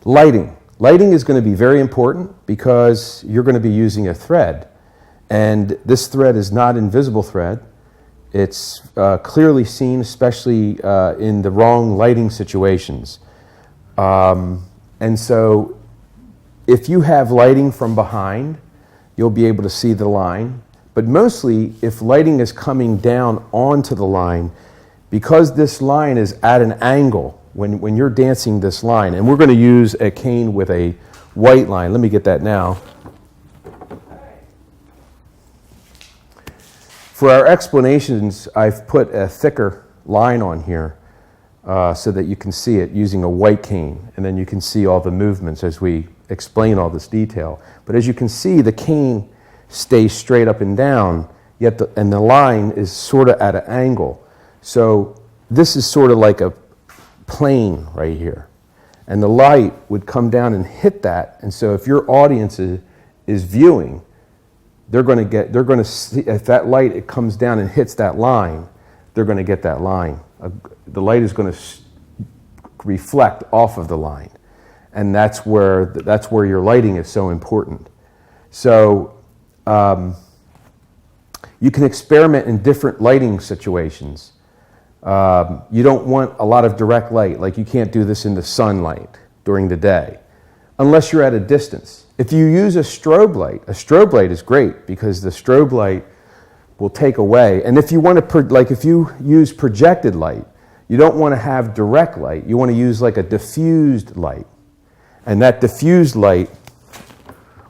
Lighting. Lighting is going to be very important because you're going to be using a thread. And this thread is not invisible thread. It's clearly seen, especially in the wrong lighting situations. And so if you have lighting from behind, you'll be able to see the line. But mostly, if lighting is coming down onto the line, because this line is at an angle, when you're dancing this line, and we're going to use a cane with a white line. Let me get that now. For our explanations, I've put a thicker line on here so that you can see it using a white cane, and then you can see all the movements as we explain all this detail. But as you can see, the cane stays straight up and down, yet the line is sort of at an angle. So this is sort of like a plane right here, and the light would come down and hit that. And so if your audience is viewing, they're going to see, if that light it comes down and hits that line, they're going to get that line. The light is going to reflect off of the line, and that's where your lighting is so important. So you can experiment in different lighting situations. You don't want a lot of direct light, like you can't do this in the sunlight during the day, unless you're at a distance. If you use a strobe light is great because the strobe light will take away. And if you want to, like if you use projected light, you don't want to have direct light. You want to use like a diffused light. And that diffused light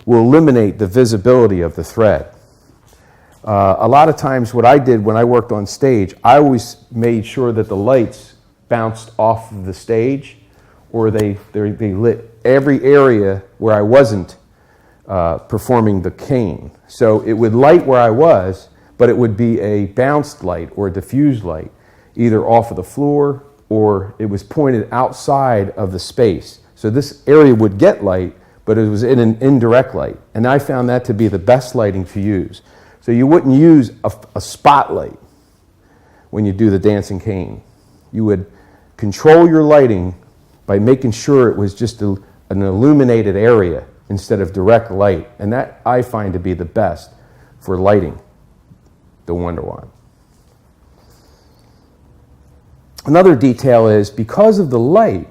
will eliminate the visibility of the thread. A lot of times what I did when I worked on stage, I always made sure that the lights bounced off of the stage, or they lit every area where I wasn't performing the cane. So it would light where I was, but it would be a bounced light or a diffused light, either off of the floor or it was pointed outside of the space. So this area would get light, but it was in an indirect light. And I found that to be the best lighting to use. So you wouldn't use a spotlight when you do the dancing cane. You would control your lighting by making sure it was just an illuminated area instead of direct light. And that I find to be the best for lighting the Wonder Wand. Another detail is because of the light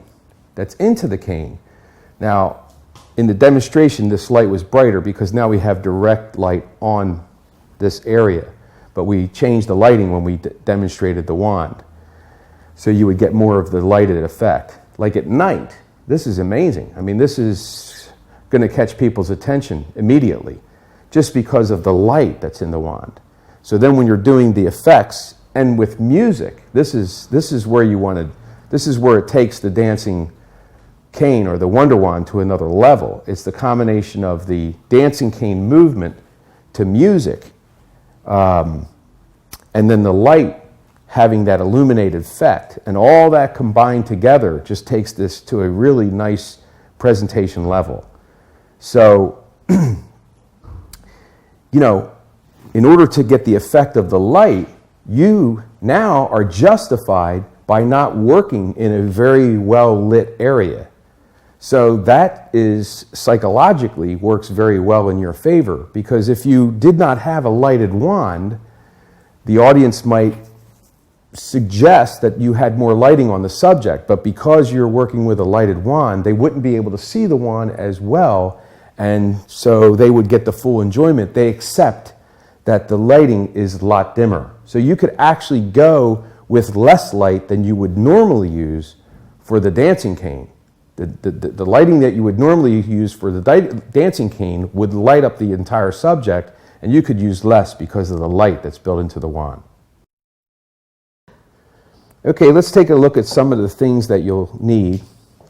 that's into the cane. Now, in the demonstration, this light was brighter because now we have direct light on this area. But we changed the lighting when we demonstrated the wand. So you would get more of the lighted effect. Like at night, this is amazing. I mean, this is going to catch people's attention immediately just because of the light that's in the wand. So then when you're doing the effects and with music, this is where you want to, this is where it takes the dancing cane or the Wonder Wand to another level. It's the combination of the dancing cane movement to music, and then the light having that illuminated effect, and all that combined together just takes this to a really nice presentation level. So, you know, in order to get the effect of the light, you now are justified by not working in a very well lit area. So that is psychologically works very well in your favor, because if you did not have a lighted wand, the audience might suggest that you had more lighting on the subject, but because you're working with a lighted wand, they wouldn't be able to see the wand as well, and so they would get the full enjoyment. They accept that the lighting is a lot dimmer. So you could actually go with less light than you would normally use for the dancing cane. The lighting that you would normally use for the dancing cane would light up the entire subject, and you could use less because of the light that's built into the wand. Okay, let's take a look at some of the things that you'll need,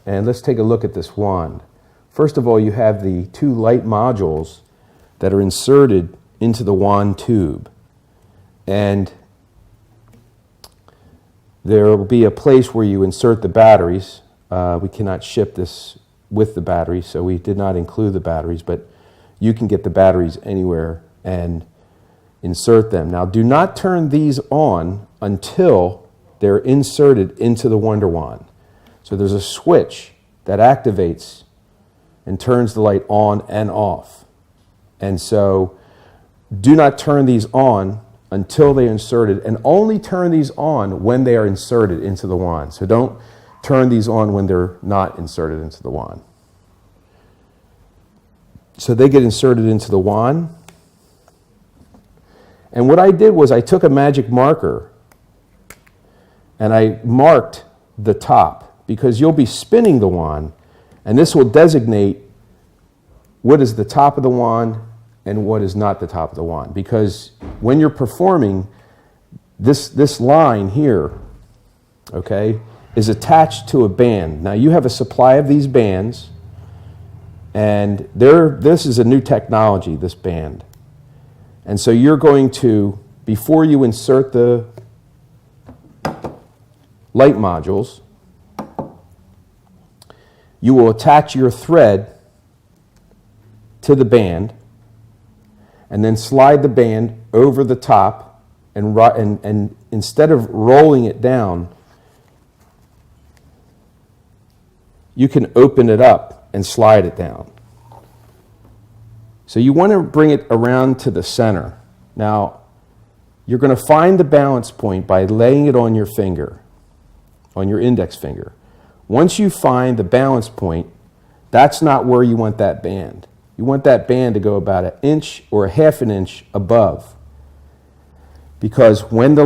and let's take a look at this wand. First of all, you have the two light modules that are inserted into the wand tube, and there will be a place where you insert the batteries. We cannot ship this with the batteries, so we did not include the batteries, but you can get the batteries anywhere and insert them. Now, do not turn these on until they're inserted into the Wonder Wand. So there's a switch that activates and turns the light on and off. And so do not turn these on until they're inserted, and only turn these on when they are inserted into the wand. So don't turn these on when they're not inserted into the wand. So they get inserted into the wand. And what I did was I took a magic marker and I marked the top, because you'll be spinning the wand, and this will designate what is the top of the wand and what is not the top of the wand. Because when you're performing, this line here, okay, is attached to a band. Now you have a supply of these bands, and this is a new technology, this band. And so you're going to, before you insert the light modules, you will attach your thread to the band, and then slide the band over the top, and instead of rolling it down, you can open it up and slide it down. So you want to bring it around to the center. Now, you're going to find the balance point by laying it on your finger, on your index finger. Once you find the balance point, that's not where you want that band. You want that band to go about 1 inch or 1/2 inch above. Because when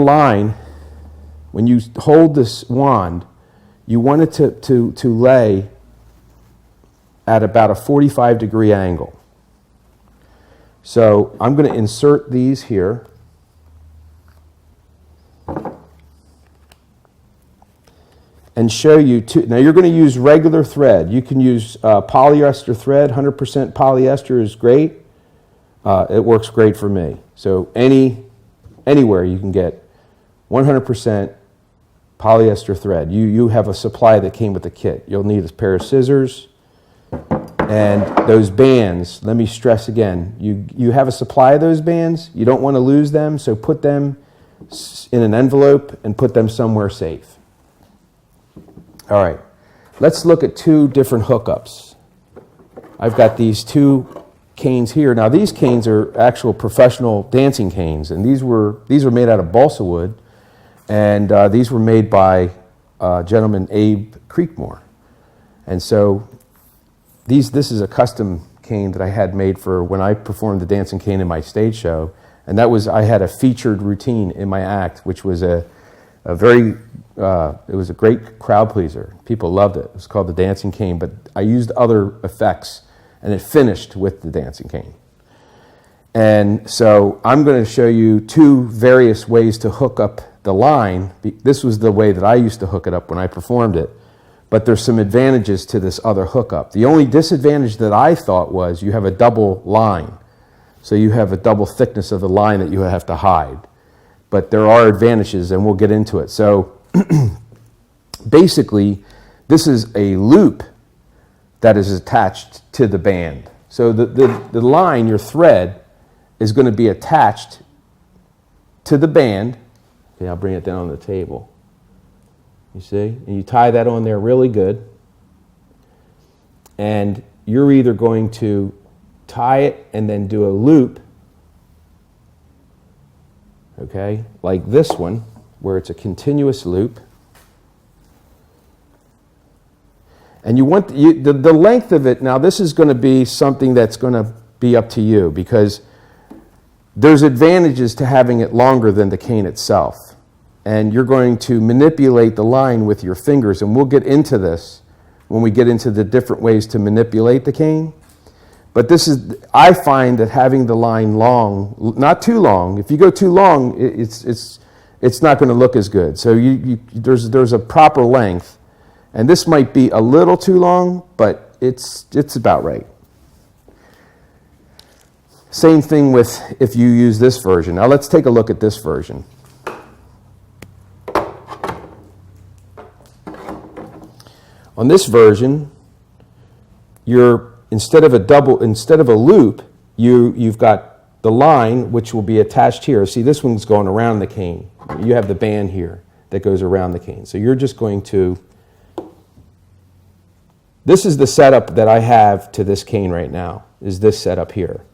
you hold this wand, you want it to lay at about a 45-degree angle. So I'm going to insert these here. And show you two. Now you're going to use regular thread. You can use polyester thread. 100% polyester is great. It works great for me. So anywhere you can get 100% polyester thread. You have a supply that came with the kit. You'll need a pair of scissors and those bands. Let me stress again. You have a supply of those bands. You don't want to lose them, so put them in an envelope and put them somewhere safe. All right, let's look at 2 different hookups. I've got these 2 canes here. Now these canes are actual professional dancing canes, and these were made out of balsa wood, and these were made by gentleman Abe Creekmore. And so this is a custom cane that I had made for when I performed the dancing cane in my stage show, and I had a featured routine in my act, which was it was a great crowd pleaser. People loved it. It was called the dancing cane, but I used other effects, and it finished with the dancing cane. And so I'm going to show you 2 various ways to hook up the line. This was the way that I used to hook it up when I performed it, but there's some advantages to this other hookup. The only disadvantage that I thought was you have a double line, so you have a double thickness of the line that you have to hide. But there are advantages, and we'll get into it. So basically, this is a loop that is attached to the band. So the line, your thread, is going to be attached to the band. Okay, I'll bring it down on the table. You see? And you tie that on there really good. And you're either going to tie it and then do a loop, okay, like this one, where it's a continuous loop. And you want the length of it. Now this is going to be something that's going to be up to you, because there's advantages to having it longer than the cane itself. And you're going to manipulate the line with your fingers, and we'll get into this when we get into the different ways to manipulate the cane. But I find that having the line long, not too long. If you go too long, it's not going to look as good. So there's a proper length, and this might be a little too long, but it's about right. Same thing with if you use this version. Now let's take a look at this version. On this version, instead of a loop, you've got the line, which will be attached here. See, this one's going around the cane. You have the band here that goes around the cane. So you're just going to, This is the setup that I have to this cane right now, is this setup here.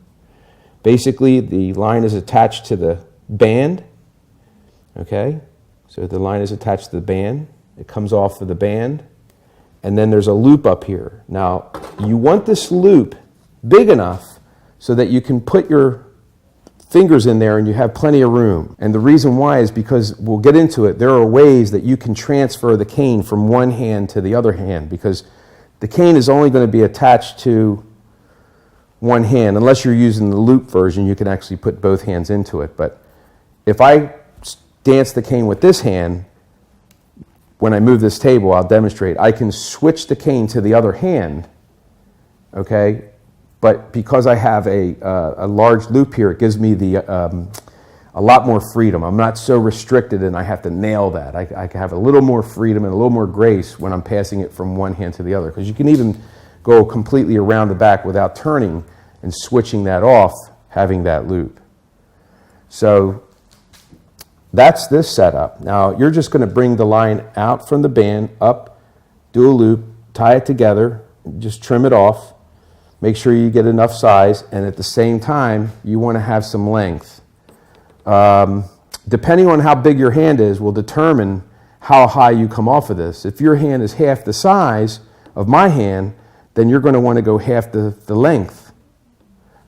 Basically, the line is attached to the band, okay? So the line is attached to the band. It comes off of the band, and then there's a loop up here. Now, you want this loop big enough so that you can put your fingers in there and you have plenty of room. And the reason why is because, we'll get into it, there are ways that you can transfer the cane from one hand to the other hand, because the cane is only going to be attached to one hand. Unless you're using the loop version, you can actually put both hands into it. But if I dance the cane with this hand, when I move this table, I'll demonstrate, I can switch the cane to the other hand, okay? But because I have a large loop here, it gives me a lot more freedom. I'm not so restricted and I have to nail that. I can have a little more freedom and a little more grace when I'm passing it from one hand to the other. Because you can even go completely around the back without turning and switching that off, having that loop. So that's this setup. Now you're just going to bring the line out from the band, up, do a loop, tie it together, just trim it off. Make sure you get enough size, and at the same time, you want to have some length. Depending on how big your hand is will determine how high you come off of this. If your hand is half the size of my hand, then you're going to want to go half the length,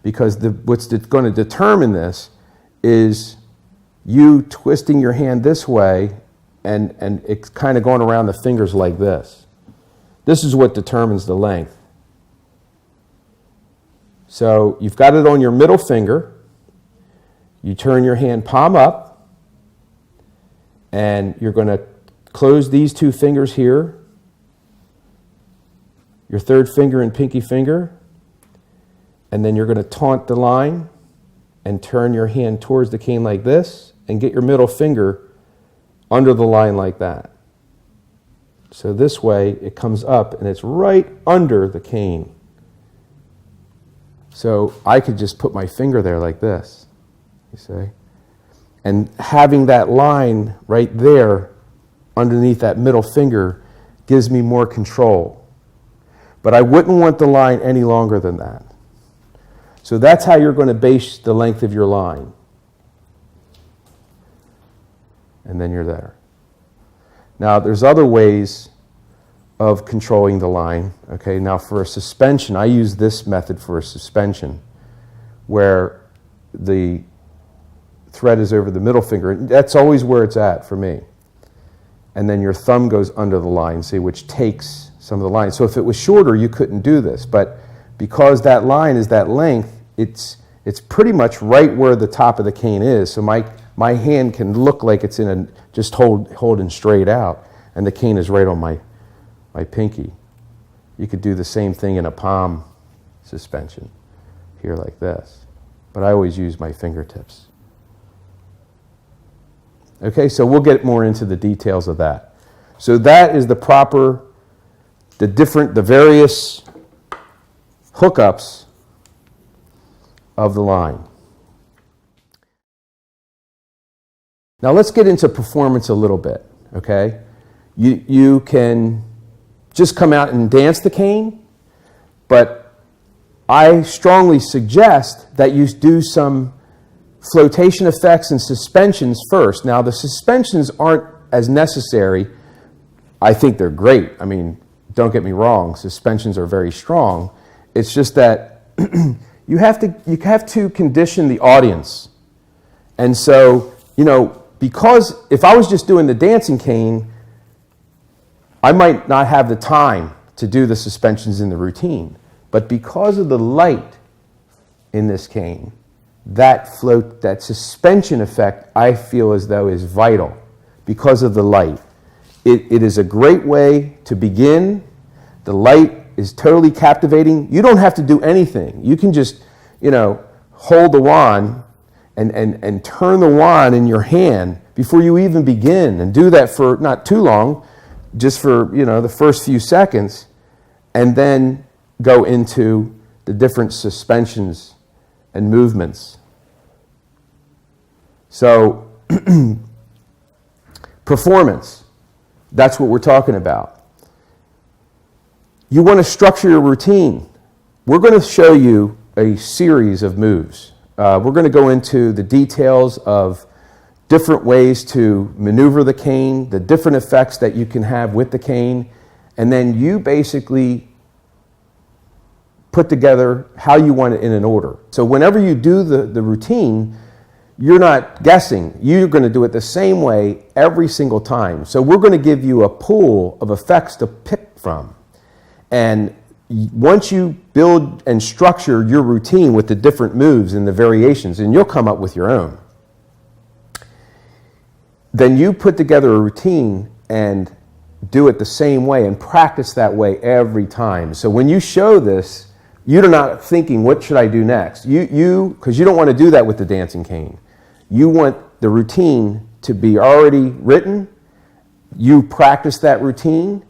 because what's going to determine this is you twisting your hand this way and it's kind of going around the fingers like this. This is what determines the length. So you've got it on your middle finger. You turn your hand palm up, and you're going to close these two fingers here, your third finger and pinky finger, and then you're going to taunt the line and turn your hand towards the cane like this and get your middle finger under the line like that. So this way it comes up and it's right under the cane. So I could just put my finger there like this, you see? And having that line right there underneath that middle finger gives me more control. But I wouldn't want the line any longer than that. So that's how you're going to base the length of your line. And then you're there. Now there's other ways of controlling the line. Okay, now for a suspension, I use this method for a suspension, where the thread is over the middle finger. That's always where it's at for me. And then your thumb goes under the line, see, which takes some of the line. So if it was shorter, you couldn't do this. But because that line is that length, it's pretty much right where the top of the cane is. So my hand can look like it's in a just holding straight out, and the cane is right on my pinky. You could do the same thing in a palm suspension here like this, but I always use my fingertips. Okay, so we'll get more into the details of that. So that is the various hookups of the line. Now let's get into performance a little bit, okay? You can just come out and dance the cane, but I strongly suggest that you do some flotation effects and suspensions first. Now the suspensions aren't as necessary. I think they're great. I mean, don't get me wrong, suspensions are very strong. It's just that you have to condition the audience. And so, because if I was just doing the dancing cane, I might not have the time to do the suspensions in the routine. But because of the light in this cane, that suspension effect, I feel as though is vital because of the light. It is a great way to begin. The light is totally captivating. You don't have to do anything. You can just, hold the wand and turn the wand in your hand before you even begin, and do that for not too long, just for the first few seconds, and then go into the different suspensions and movements. So performance, that's what we're talking about. You want to structure your routine. We're going to show you a series of moves. We're going to go into the details of different ways to maneuver the cane, the different effects that you can have with the cane, and then you basically put together how you want it in an order. So whenever you do the routine, you're not guessing. You're going to do it the same way every single time. So we're going to give you a pool of effects to pick from. And once you build and structure your routine with the different moves and the variations, and you'll come up with your own, then you put together a routine and do it the same way and practice that way every time. So when you show this, you're not thinking, what should I do next? Because you don't want to do that with the dancing cane. You want the routine to be already written. You practice that routine,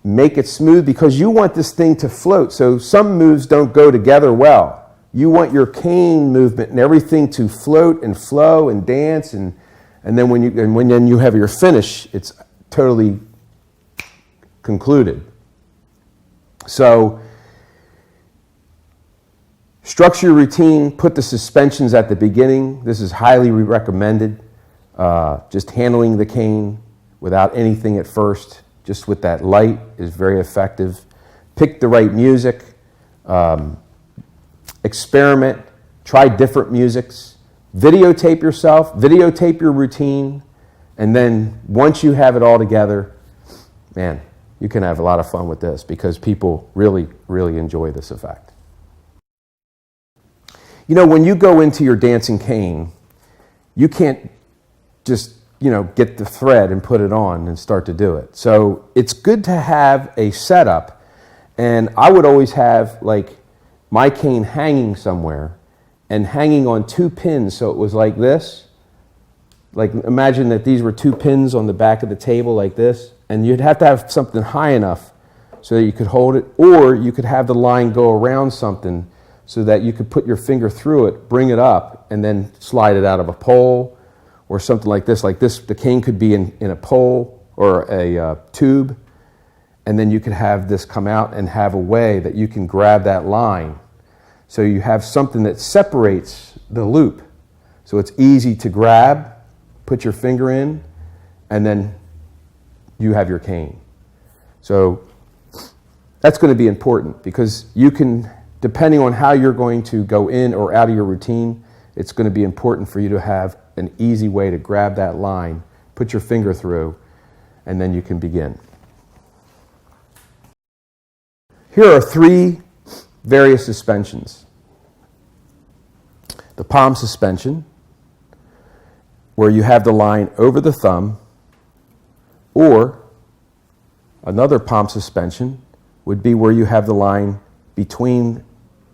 make it smooth, because you want this thing to float. So some moves don't go together well. You want your cane movement and everything to float and flow and dance, and then when you have your finish, it's totally concluded. So structure your routine, put the suspensions at the beginning. This is highly recommended. Just handling the cane without anything at first, just with that light, is very effective. Pick the right music. Experiment. Try different musics. Videotape yourself. Videotape your routine. And then once you have it all together, man, you can have a lot of fun with this, because people really, really enjoy this effect. You know, when you go into your dancing cane, you can't just, get the thread and put it on and start to do it. So it's good to have a setup. And I would always have like my cane hanging somewhere and hanging on 2 pins. So it was like this. Like, imagine that these were 2 pins on the back of the table like this. And you'd have to have something high enough so that you could hold it. Or you could have the line go around something so that you could put your finger through it, bring it up, and then slide it out of a pole or something like this. Like this, the cane could be in a pole or a tube, and then you could have this come out and have a way that you can grab that line. So you have something that separates the loop. So it's easy to grab, put your finger in, and then you have your cane. So that's going to be important, because you can, depending on how you're going to go in or out of your routine, it's going to be important for you to have an easy way to grab that line, put your finger through, and then you can begin. Here are 3 various suspensions. The palm suspension, where you have the line over the thumb, or another palm suspension would be where you have the line between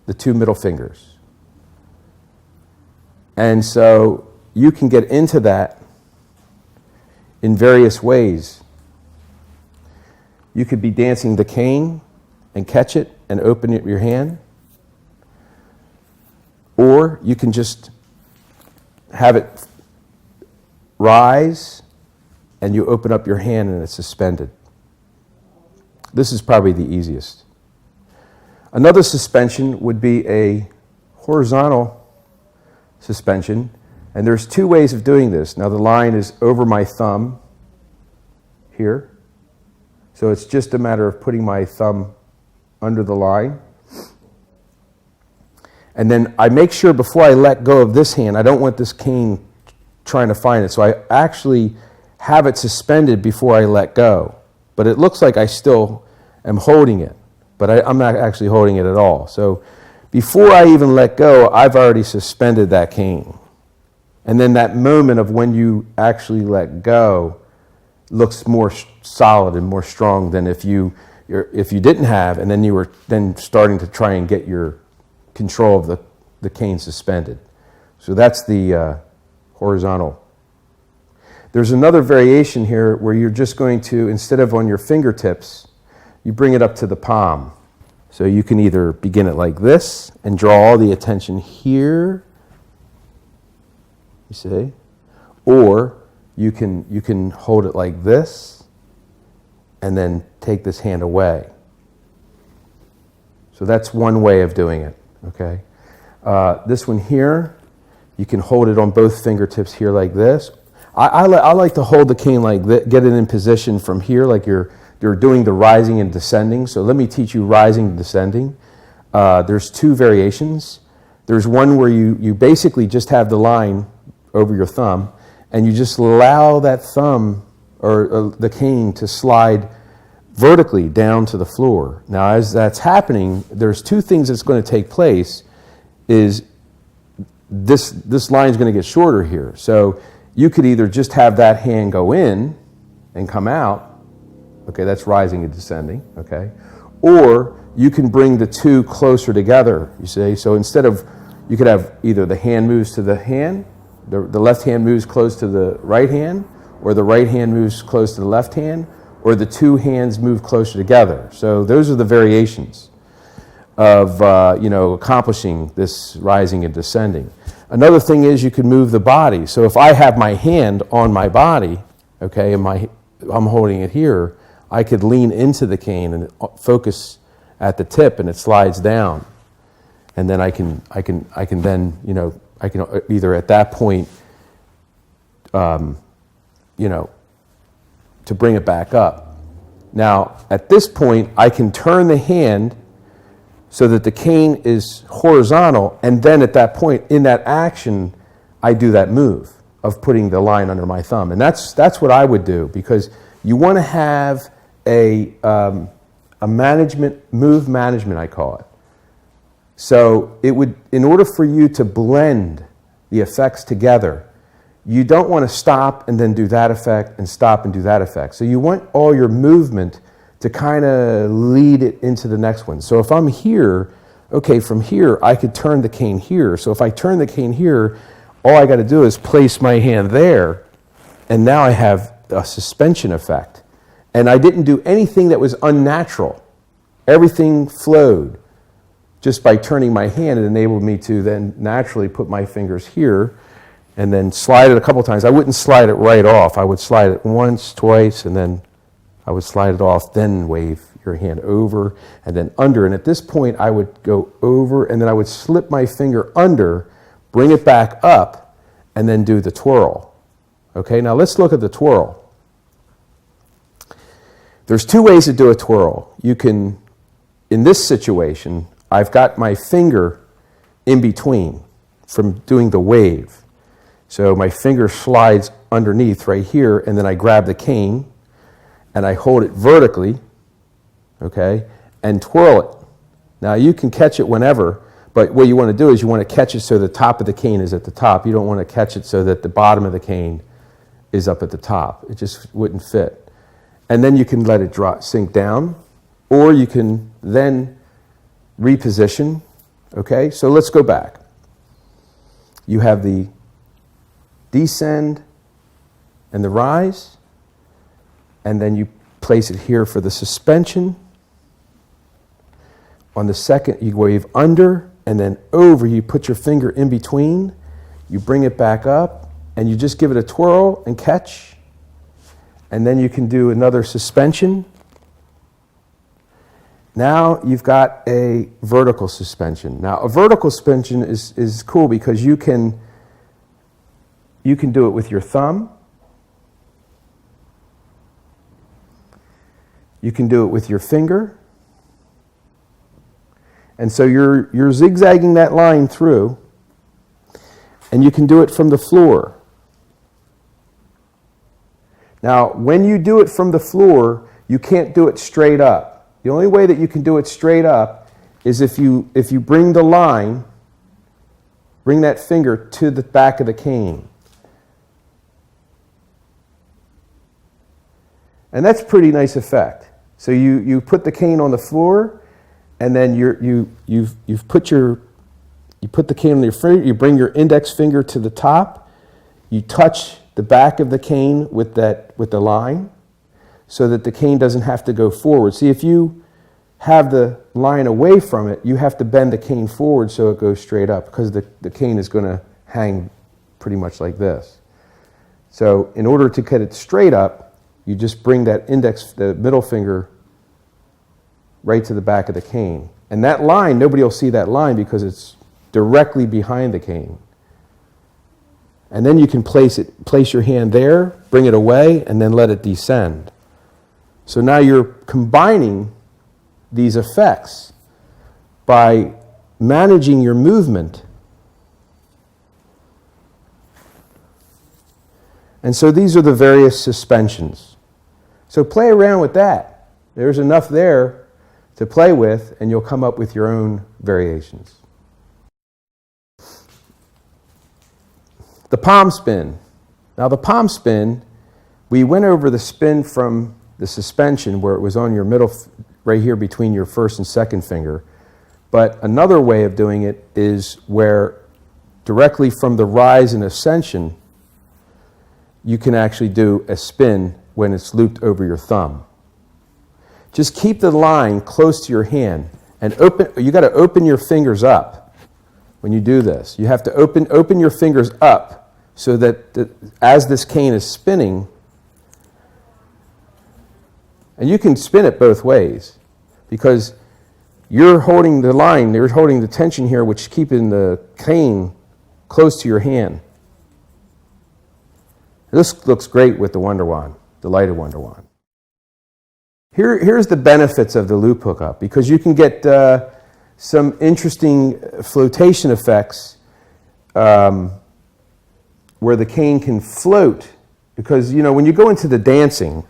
the 2 middle fingers. And so you can get into that in various ways. You could be dancing the cane and catch it and open it with your hand. Or you can just have it rise and you open up your hand and it's suspended. This is probably the easiest. Another suspension would be a horizontal suspension, and there's 2 ways of doing this. Now the line is over my thumb here, so it's just a matter of putting my thumb under the line. And then I make sure before I let go of this hand, I don't want this cane trying to find it, so I actually have it suspended before I let go. But it looks like I still am holding it, but I'm not actually holding it at all. So before I even let go, I've already suspended that cane. And then that moment of when you actually let go looks more solid and more strong than if you didn't have, and then you were then starting to try and get your control of the cane suspended. So that's the horizontal. There's another variation here where you're just going to, instead of on your fingertips, you bring it up to the palm. So you can either begin it like this and draw all the attention here, you see, or you can hold it like this and then take this hand away. So that's one way of doing it, okay? This one here, you can hold it on both fingertips here like this. I like to hold the cane like this, get it in position from here like you're doing the rising and descending. So let me teach you rising and descending. There's two variations. There's one where you basically just have the line over your thumb, and you just allow that thumb or the cane to slide vertically down to the floor. Now, as that's happening, there's two things that's going to take place. Is this line is going to get shorter here. So you could either just have that hand go in and come out. Okay, that's rising and descending. Okay, or you can bring the two closer together. You see, so instead of, you could have either the hand moves to the hand, the left hand moves close to the right hand, or the right hand moves close to the left hand, or the two hands move closer together. So those are the variations of accomplishing this rising and descending. Another thing is you can move the body. So if I have my hand on my body, okay, and I'm holding it here, I could lean into the cane and focus at the tip, and it slides down. And then I can then, I can either at that point, to bring it back up. Now, at this point, I can turn the hand so that the cane is horizontal, and then at that point, in that action, I do that move of putting the line under my thumb. And that's what I would do, because you want to have a move management, I call it. So it would, in order for you to blend the effects together, you don't want to stop and then do that effect and stop and do that effect. So you want all your movement to kind of lead it into the next one. So if I'm here, okay, from here, I could turn the cane here. So if I turn the cane here, all I got to do is place my hand there, and now I have a suspension effect. And I didn't do anything that was unnatural. Everything flowed. Just by turning my hand, it enabled me to then naturally put my fingers here and then slide it a couple times. I wouldn't slide it right off. I would slide it once, twice, and then I would slide it off, then wave your hand over and then under. And at this point, I would go over, and then I would slip my finger under, bring it back up, and then do the twirl. Okay, now let's look at the twirl. There's two ways to do a twirl. You can, in this situation, I've got my finger in between from doing the wave. So my finger slides underneath right here, and then I grab the cane and I hold it vertically, okay, and twirl it. Now you can catch it whenever, but what you want to do is you want to catch it so the top of the cane is at the top. You don't want to catch it so that the bottom of the cane is up at the top. It just wouldn't fit. And then you can let it sink down, or you can then reposition. Okay, so let's go back. You have the descend and the rise, and then you place it here for the suspension. On the second, you wave under, and then over, you put your finger in between, you bring it back up, and you just give it a twirl and catch, and then you can do another suspension. Now you've got a vertical suspension. Now a vertical suspension is cool because you can do it with your thumb. You can do it with your finger. And so you're zigzagging that line through, and you can do it from the floor. Now, when you do it from the floor, you can't do it straight up. The only way that you can do it straight up is if you bring the line, bring that finger to the back of the cane. And that's a pretty nice effect. So you put the cane on the floor, and then you put the cane on your finger, you bring your index finger to the top, you touch the back of the cane with the line, so that the cane doesn't have to go forward. See, if you have the line away from it, you have to bend the cane forward so it goes straight up, because the cane is going to hang pretty much like this. So in order to get it straight up, you just bring that the middle finger right to the back of the cane. And that line, nobody will see that line because it's directly behind the cane. And then you can place your hand there, bring it away, and then let it descend. So now you're combining these effects by managing your movement. And so these are the various suspensions. So play around with that. There's enough there to play with, and you'll come up with your own variations. The palm spin. Now the palm spin, we went over the spin from the suspension where it was on your middle, right here between your first and second finger. But another way of doing it is where directly from the rise and ascension, you can actually do a spin when it's looped over your thumb. Just keep the line close to your hand and you got to open your fingers up when you do this. You have to open your fingers up so that as this cane is spinning, and you can spin it both ways because you're holding the line, you're holding the tension here, which is keeping the cane close to your hand. This looks great with the Wonder Wand, the lighted Wonder Wand. Here's the benefits of the loop hookup, because you can get some interesting flotation effects where the cane can float. Because, you know, when you go into the dancing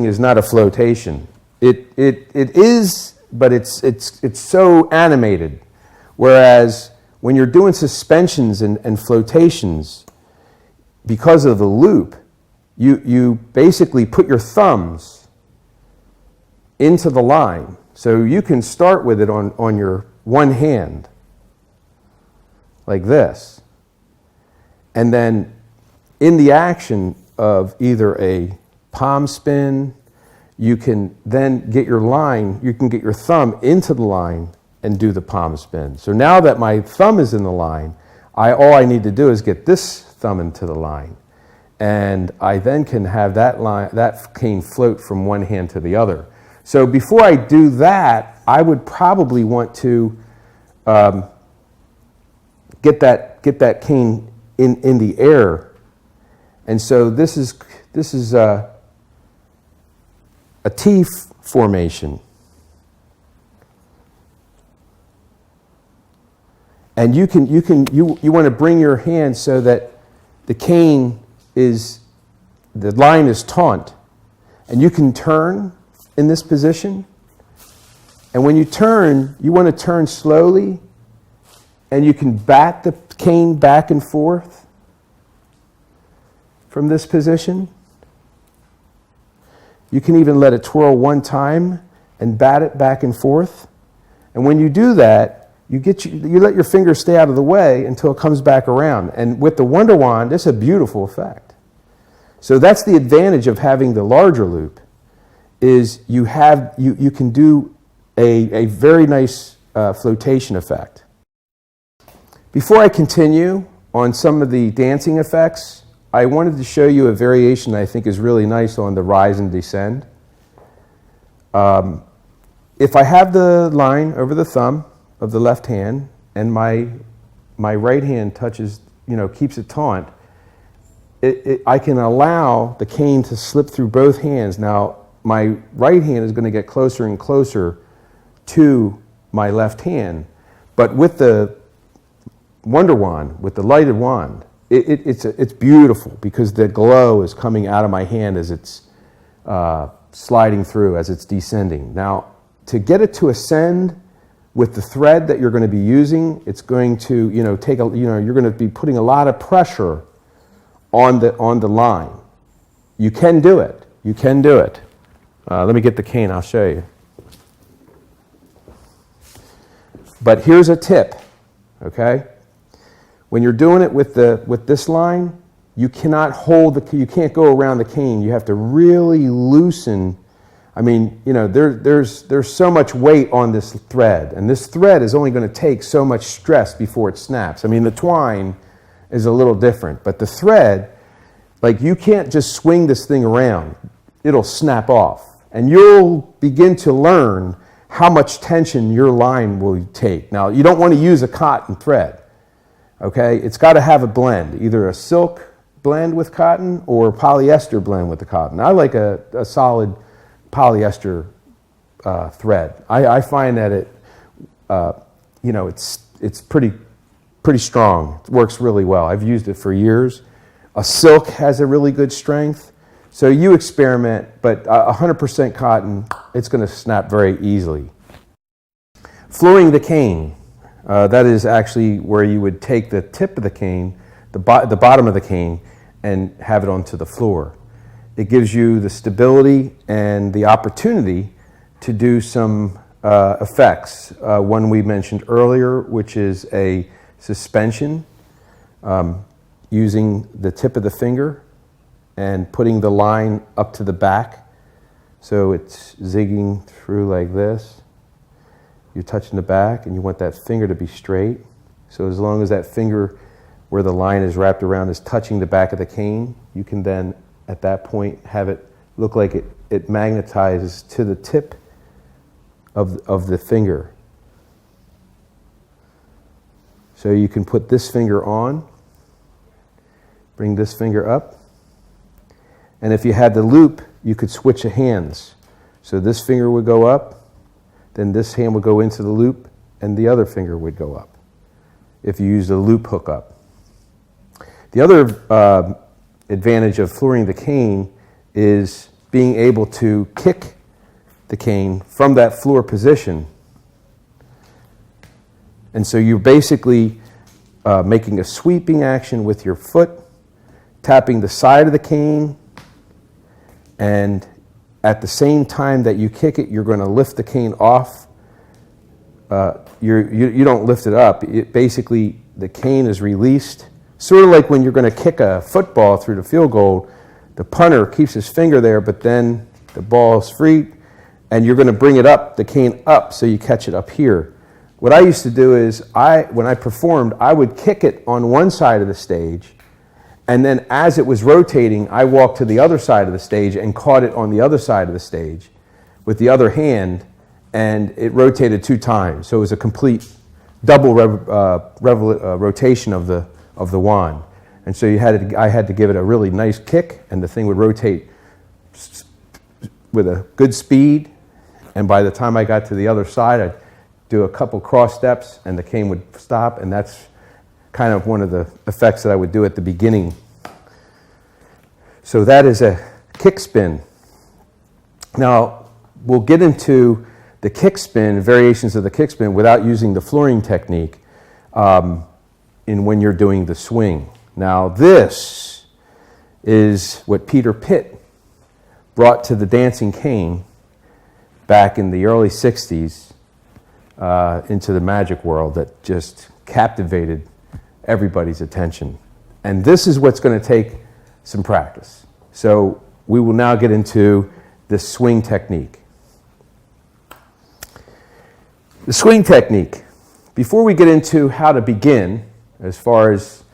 is not a flotation. It is, but it's so animated. Whereas when you're doing suspensions and flotations, because of the loop, you basically put your thumbs into the line. So you can start with it on your one hand, like this. And then in the action of either a palm spin, you can then get your line, you can get your thumb into the line and do the palm spin. So now that my thumb is in the line, all I need to do is get this thumb into the line. And I then can have that cane float from one hand to the other. So before I do that, I would probably want to get that cane in the air. And so this is a T formation. And you want to bring your hand so that the line is taut. And you can turn in this position. And when you turn, you want to turn slowly, and you can bat the cane back and forth from this position. You can even let it twirl one time and bat it back and forth. And when you do that, you let your fingers stay out of the way until it comes back around. And with the Wonder Wand, it's a beautiful effect. So that's the advantage of having the larger loop, is you can do a very nice flotation effect. Before I continue on some of the dancing effects, I wanted to show you a variation that I think is really nice on the rise and descend. If I have the line over the thumb of the left hand and my right hand touches, keeps it taut, I can allow the cane to slip through both hands. Now, my right hand is going to get closer and closer to my left hand. But with the Wonder Wand, with the lighted wand, it's beautiful because the glow is coming out of my hand as it's sliding through, as it's descending. Now, to get it to ascend with the thread that you're going to be using, it's going to, you're going to be putting a lot of pressure on the line. You can do it. You can do it. Let me get the cane. I'll show you. But here's a tip. Okay. When you're doing it with this line, you cannot you can't go around the cane. You have to really loosen. I mean, there's so much weight on this thread, and this thread is only going to take so much stress before it snaps. I mean, the twine is a little different, but the thread, like, you can't just swing this thing around. It'll snap off, and you'll begin to learn how much tension your line will take. Now, you don't want to use a cotton thread, okay? It's got to have a blend, either a silk blend with cotton or a polyester blend with the cotton. I like a solid polyester thread. I find that it's pretty strong. It works really well. I've used it for years. A silk has a really good strength. So you experiment, but 100% cotton, it's going to snap very easily. Fluoring the cane. That is actually where you would take the tip of the cane, the bottom of the cane, and have it onto the floor. It gives you the stability and the opportunity to do some effects. One we mentioned earlier, which is a suspension, using the tip of the finger and putting the line up to the back. So it's zigging through like this. You're touching the back and you want that finger to be straight. So as long as that finger where the line is wrapped around is touching the back of the cane, you can then at that point have it look like it magnetizes to the tip of the finger. So you can put this finger on, bring this finger up, and if you had the loop, you could switch the hands. So this finger would go up, then this hand would go into the loop, and the other finger would go up if you use the loop hookup. The other advantage of fluoring the cane is being able to kick the cane from that floor position. And so you're basically making a sweeping action with your foot, tapping the side of the cane, and at the same time that you kick it, you're going to lift the cane off. You don't lift it up. Basically, the cane is released. Sort of like when you're going to kick a football through the field goal, the punter keeps his finger there, but then the ball is free, and you're going to bring it up, the cane up, so you catch it up here. What I used to do is, when I performed, I would kick it on one side of the stage, and then as it was rotating, I walked to the other side of the stage and caught it on the other side of the stage with the other hand, and it rotated 2 times. So it was a complete double rotation of the wand. And so I had to give it a really nice kick, and the thing would rotate with a good speed. And by the time I got to the other side, I'd do a couple cross steps, and the cane would stop. And that's kind of one of the effects that I would do at the beginning. So that is a kick spin. Now, we'll get into the kick spin, variations of the kick spin, without using the flooring technique in when you're doing the swing. Now, this is what Peter Pitt brought to the dancing cane back in the early 60s into the magic world that just captivated everybody's attention. And this is what's going to take some practice. So we will now get into the swing technique. The swing technique. Before we get into how to begin, as far as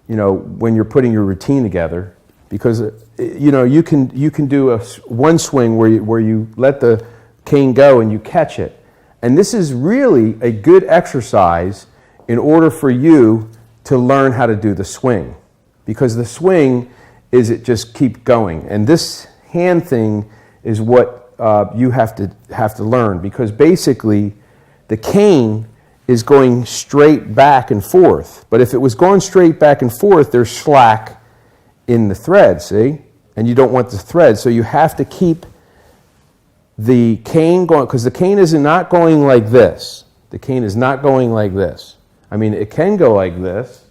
when you're putting your routine together, because you can do one swing where you let the cane go and you catch it, and this is really a good exercise in order for you to learn how to do the swing, because the swing is it just keep going, and this hand thing is what you have to learn, because basically the cane is going straight back and forth. But if it was going straight back and forth, there's slack in the thread, see? And you don't want the thread, so you have to keep the cane going, because the cane is not going like this. The cane is not going like this. I mean, it can go like this,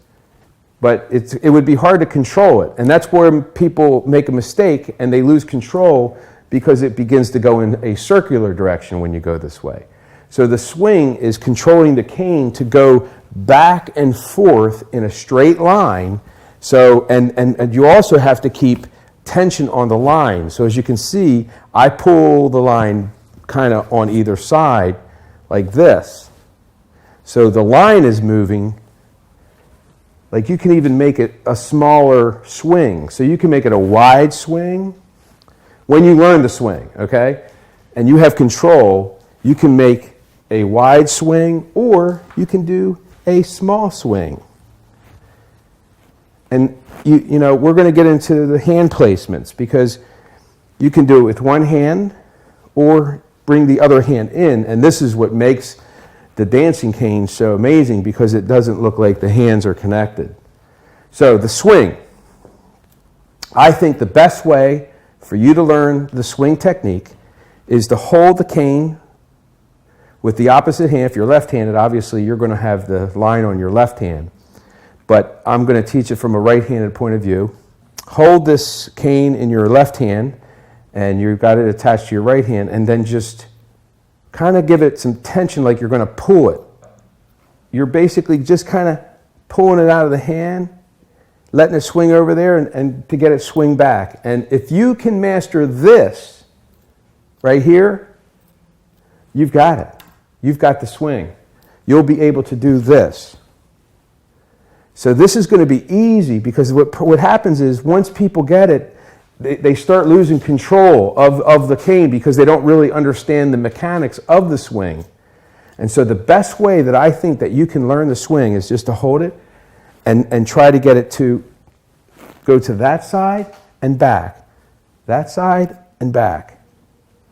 but it would be hard to control it. And that's where people make a mistake and they lose control, because it begins to go in a circular direction when you go this way. So the swing is controlling the cane to go back and forth in a straight line. So, and you also have to keep tension on the line. So as you can see, I pull the line kind of on either side like this. So the line is moving. Like, you can even make it a smaller swing. So you can make it a wide swing when you learn to swing, okay? And you have control. You can make a wide swing, or you can do a small swing. And you know, we're going to get into the hand placements, because you can do it with one hand or bring the other hand in, and this is what makes the dancing cane so amazing, because it doesn't look like the hands are connected. So the swing. I think the best way for you to learn the swing technique is to hold the cane with the opposite hand. If you're left-handed, obviously you're going to have the line on your left hand. But I'm going to teach it from a right-handed point of view. Hold this cane in your left hand, and you've got it attached to your right hand, and then just kind of give it some tension like you're going to pull it. You're basically just kind of pulling it out of the hand, letting it swing over there, and to get it swing back. And if you can master this right here, you've got it. You've got the swing. You'll be able to do this. So this is going to be easy, because what happens is once people get it, they start losing control of the cane, because they don't really understand the mechanics of the swing. And so the best way that I think that you can learn the swing is just to hold it and try to get it to go to that side and back, that side and back.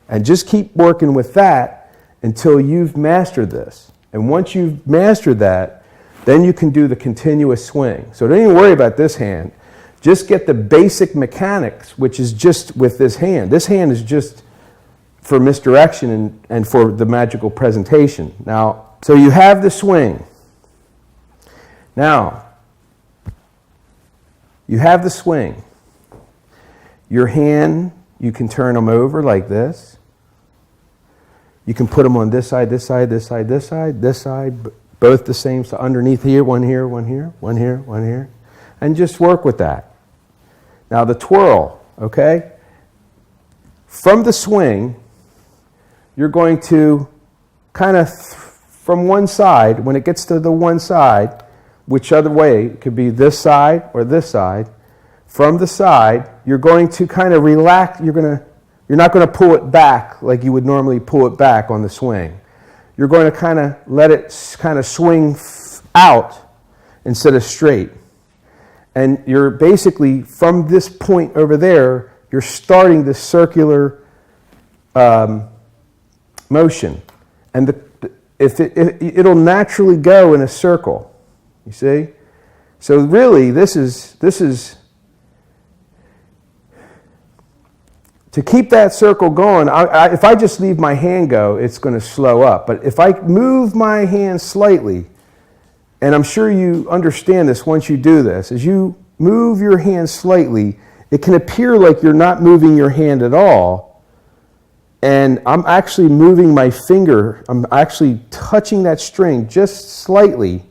And just keep working with that until you've mastered this. And once you've mastered that, then you can do the continuous swing. So don't even worry about this hand. Just get the basic mechanics, which is just with this hand. This hand is just for misdirection and for the magical presentation. Now, so you have the swing. Now, you have the swing. Your hand, you can turn them over like this. You can put them on this side, this side, this side, this side, this side, both the same. So underneath here, one here, one here, one here, one here. And just work with that. Now the twirl, okay? From the swing, you're going to kind of from one side, when it gets to the one side, which other way, it could be this side or this side. From the side, you're going to kind of relax. You're not going to pull it back like you would normally pull it back on the swing. You're going to kind of let it kind of swing out instead of straight. And you're basically, from this point over there, you're starting this circular motion. And it'll naturally go in a circle, you see? So really, this is to keep that circle going. If I just leave my hand go, it's going to slow up. But if I move my hand slightly, and I'm sure you understand this once you do this, as you move your hand slightly, it can appear like you're not moving your hand at all. And I'm actually moving my finger. I'm actually touching that string just slightly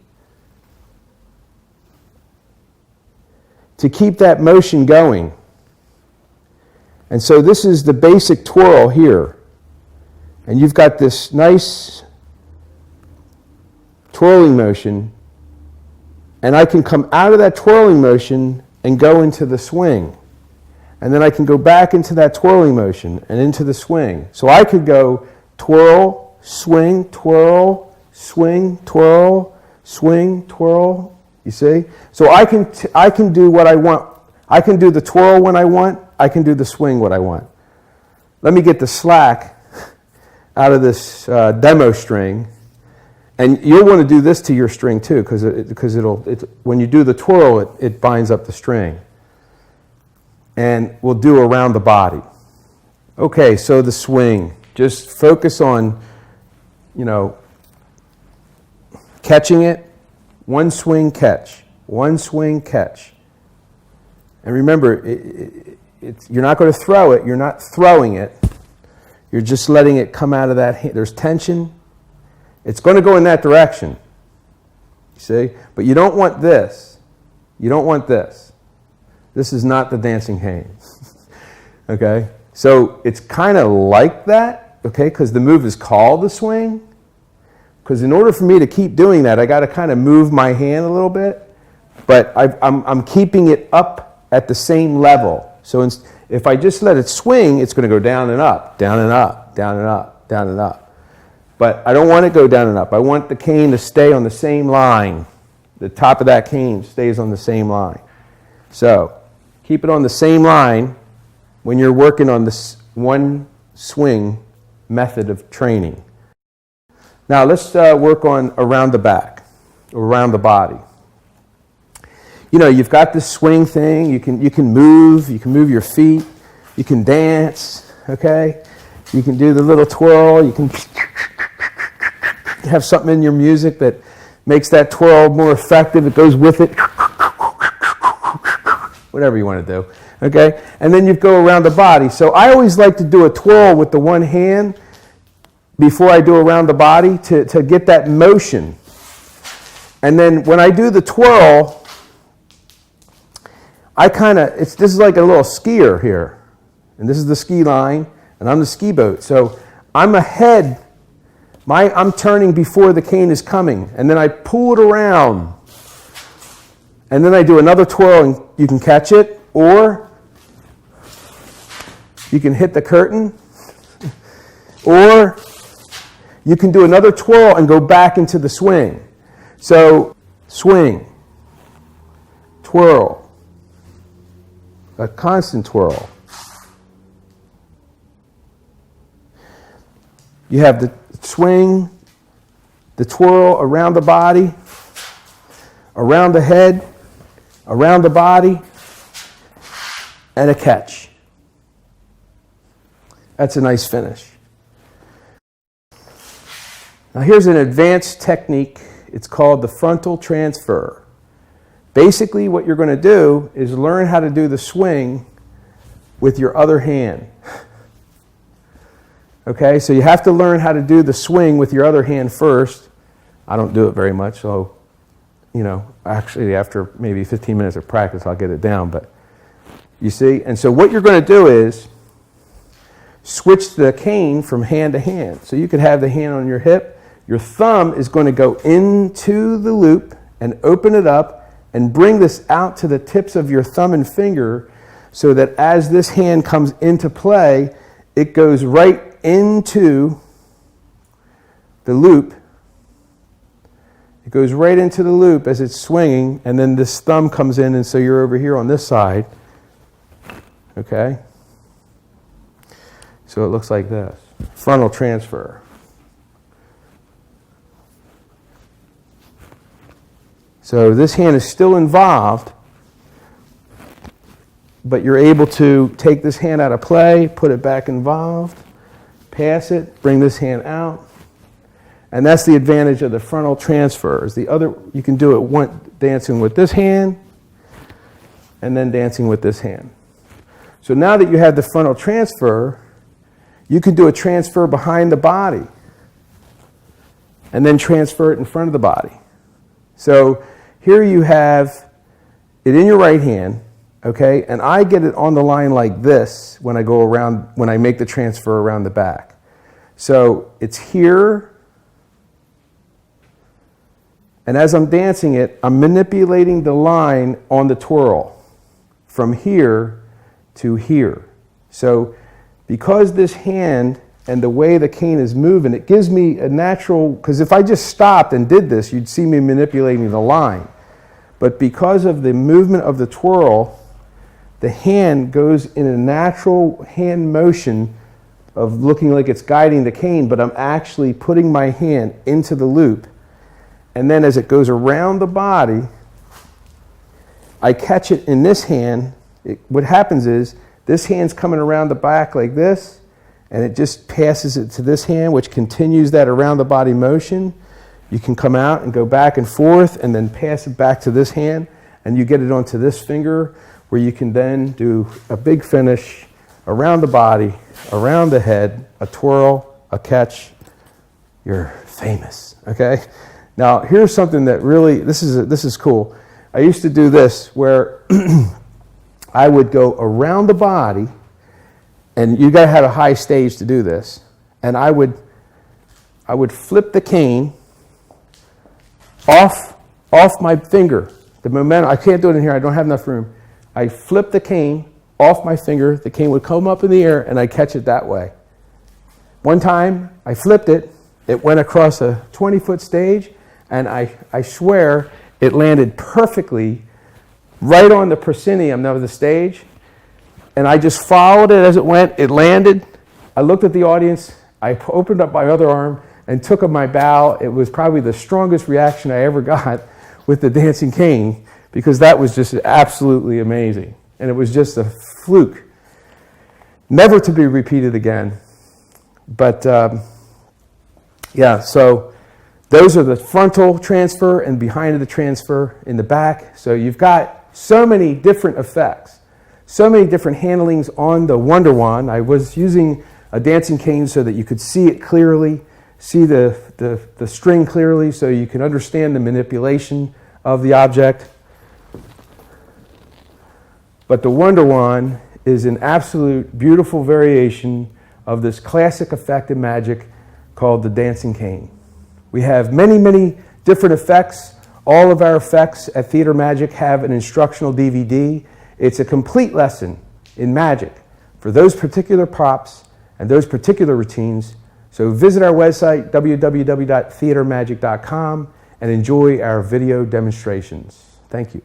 to keep that motion going. And so this is the basic twirl here. And you've got this nice twirling motion. And I can come out of that twirling motion and go into the swing. And then I can go back into that twirling motion and into the swing. So I could go twirl, swing, twirl, swing, twirl, swing, twirl. You see? So I can do what I want. I can do the twirl when I want. I can do the swing what I want. Let me get the slack out of this demo string. And you'll want to do this to your string too, because when you do the twirl, it binds up the string. And we'll do around the body. Okay, so the swing. Just focus on, catching it. One swing, catch. One swing, catch. And remember, you're not going to throw it. You're not throwing it. You're just letting it come out of that hand. There's tension. It's going to go in that direction. You see? But you don't want this. You don't want this. This is not the dancing cane. Okay? So it's kind of like that, okay, because the move is called the swing. Because in order for me to keep doing that, I got to kind of move my hand a little bit. But I'm keeping it up at the same level. So if I just let it swing, it's going to go down and up, down and up, down and up, down and up. But I don't want it to go down and up. I want the cane to stay on the same line. The top of that cane stays on the same line. So keep it on the same line when you're working on this one swing method of training. Now let's work on around the back, around the body. You know, you've got this swing thing. You can move your feet. You can dance, okay? You can do the little twirl. You can have something in your music that makes that twirl more effective. It goes with it. Whatever you want to do, okay? And then you go around the body. So I always like to do a twirl with the one hand before I do around the body to get that motion. And then when I do the twirl, this is like a little skier here. And this is the ski line, and I'm the ski boat. So I'm ahead. I'm turning before the cane is coming. And then I pull it around. And then I do another twirl, and you can catch it. Or you can hit the curtain. Or you can do another twirl and go back into the swing. So swing, twirl, a constant twirl. You have the swing, the twirl around the body, around the head, around the body, and a catch. That's a nice finish. Now here's an advanced technique. It's called the frontal transfer. Basically what you're going to do is learn how to do the swing with your other hand. Okay, so you have to learn how to do the swing with your other hand first. I don't do it very much, so, you know, actually after maybe 15 minutes of practice, I'll get it down. But you see, and so what you're going to do is switch the cane from hand to hand. So you could have the hand on your hip. Your thumb is going to go into the loop and open it up and bring this out to the tips of your thumb and finger so that as this hand comes into play, it goes right into the loop. It goes right into the loop as it's swinging, and then this thumb comes in, and so you're over here on this side. Okay? So it looks like this. Frontal transfer. So this hand is still involved, but you're able to take this hand out of play, put it back involved, pass it, bring this hand out. And that's the advantage of the frontal transfer. The other, you can do it dancing with this hand and then dancing with this hand. So now that you have the frontal transfer, you can do a transfer behind the body and then transfer it in front of the body. So here you have it in your right hand, okay, and I get it on the line like this when I go around, when I make the transfer around the back. So it's here, and as I'm dancing it, I'm manipulating the line on the twirl from here to here. So because this hand and the way the cane is moving, it gives me a natural, because if I just stopped and did this, you'd see me manipulating the line. But because of the movement of the twirl, the hand goes in a natural hand motion of looking like it's guiding the cane, but I'm actually putting my hand into the loop. And then as it goes around the body, I catch it in this hand. What happens is this hand's coming around the back like this, and it just passes it to this hand, which continues that around the body motion. You can come out and go back and forth and then pass it back to this hand, and you get it onto this finger where you can then do a big finish around the body, around the head, a twirl, a catch. You're famous, okay? Now, here's something that really, this is cool. I used to do this where I would go around the body, and you got to have a high stage to do this, and I would flip the cane off my finger. The momentum, I can't do it in here, I don't have enough room. I flip the cane off my finger, the cane would come up in the air, and I'd catch it that way. One time, I flipped it, It went across a 20-foot stage, and I swear it landed perfectly right on the proscenium of the stage. And I just followed it as it went. It landed. I looked at the audience. I opened up my other arm and took up my bow. It was probably the strongest reaction I ever got with the dancing cane, because that was just absolutely amazing. And it was just a fluke, never to be repeated again. But yeah, so those are the frontal transfer and behind the transfer in the back. So you've got so many different effects, so many different handlings on the Wonder Wand. I was using a dancing cane so that you could see it clearly, see the string clearly, so you can understand the manipulation of the object. But the Wonder Wand is an absolute beautiful variation of this classic effect in magic called the dancing cane. We have many, many different effects. All of our effects at Theater Magic have an instructional DVD. It's a complete lesson in magic for those particular props and those particular routines. So visit our website, www.theatermagic.com, and enjoy our video demonstrations. Thank you.